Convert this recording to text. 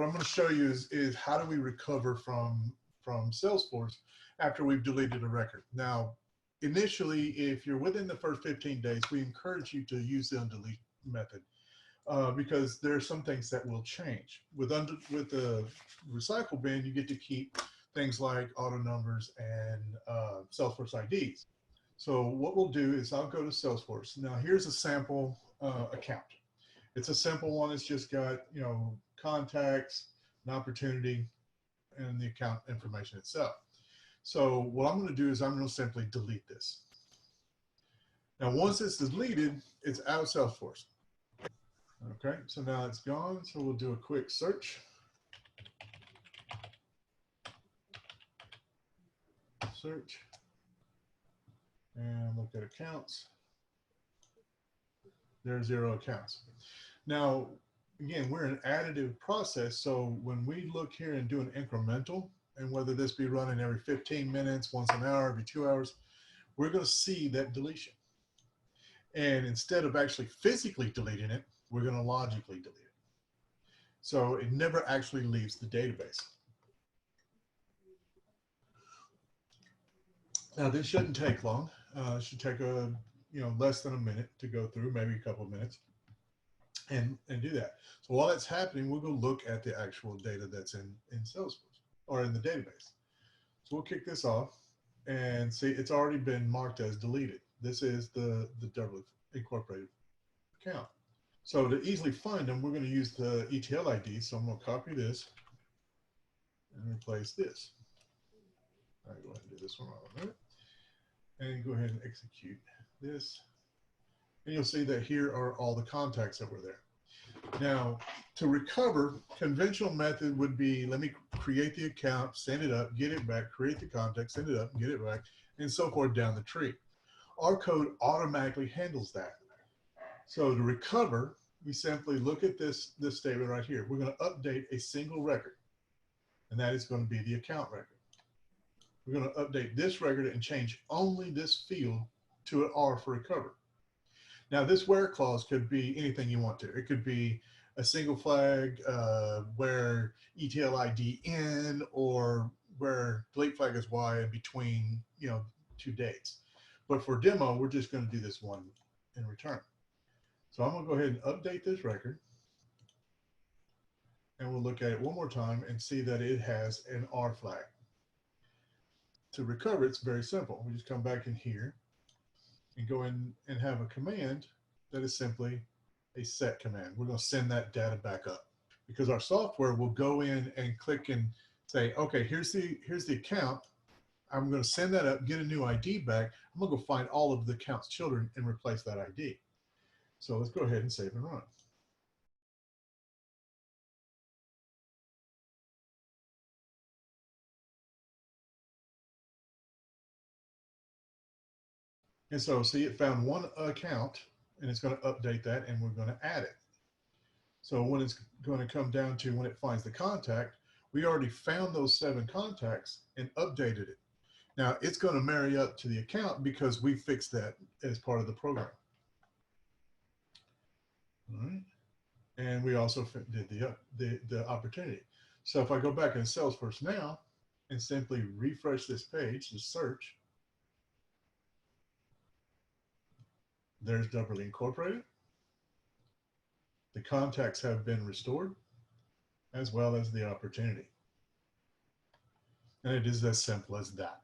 I'm going to show you is how do we recover from Salesforce after we've deleted a record. Now, initially, if you're within the first 15 days, we encourage you to use the undelete method because there are some things that will change. With the recycle bin, you get to keep things like auto numbers and Salesforce IDs. So what we'll do is I'll go to Salesforce. Now here's a sample account. It's a simple one. It's just got, you know, contacts, an opportunity, and the account information itself. So what I'm going to do is I'm going to simply delete this. Now once it's deleted, it's out of Salesforce. Okay, so now it's gone. So we'll do a quick search. Search. And look at accounts. There are 0 accounts. Now, again, we're an additive process. So when we look here and do an incremental, and whether this be running every 15 minutes, once an hour, every 2 hours, we're going to see that deletion. And instead of actually physically deleting it, we're going to logically delete it. So it never actually leaves the database. Now this shouldn't take long. It should take less than a minute to go through, maybe a couple of minutes, and do that. So while that's happening, we'll go look at the actual data that's in Salesforce or in the database. So we'll kick this off and see it's already been marked as deleted. This is the doubly incorporated account. So to easily find them, we're going to use the ETL ID. So I'm going to copy this and replace this. All right, go ahead and do this one while I'm at it. And go ahead and execute this. And you'll see that here are all the contacts that were there. Now, to recover, conventional method would be, let me create the account, send it up, get it back, create the contact, send it up, get it back, and so forth down the tree. Our code automatically handles that. So to recover, we simply look at this statement right here. We're going to update a single record, and that is going to be the account record. We're going to update this record and change only this field to an R for recover. Now, this where clause could be anything you want to. It could be a single flag where ETL ID in, or where delete flag is Y in between, 2 dates. But for demo, we're just going to do this one in return. So I'm going to go ahead and update this record. And we'll look at it one more time and see that it has an R flag. To recover, it's very simple. We just come back in here and go in and have a command that is simply a set command. We're going to send that data back up because our software will go in and click and say, okay, here's the account. I'm going to send that up, get a new ID back. I'm going to go find all of the account's children and replace that ID. So let's go ahead and save and run. And so see, it found one account and it's going to update that and we're going to add it. So when it's going to come down to when it finds the contact, we already found those 7 contacts and updated it. Now it's going to marry up to the account because we fixed that as part of the program. All right. And we also did the opportunity. So if I go back in Salesforce now and simply refresh this page, the search, there's doubly incorporated. The contacts have been restored, as well as the opportunity. And it is as simple as that.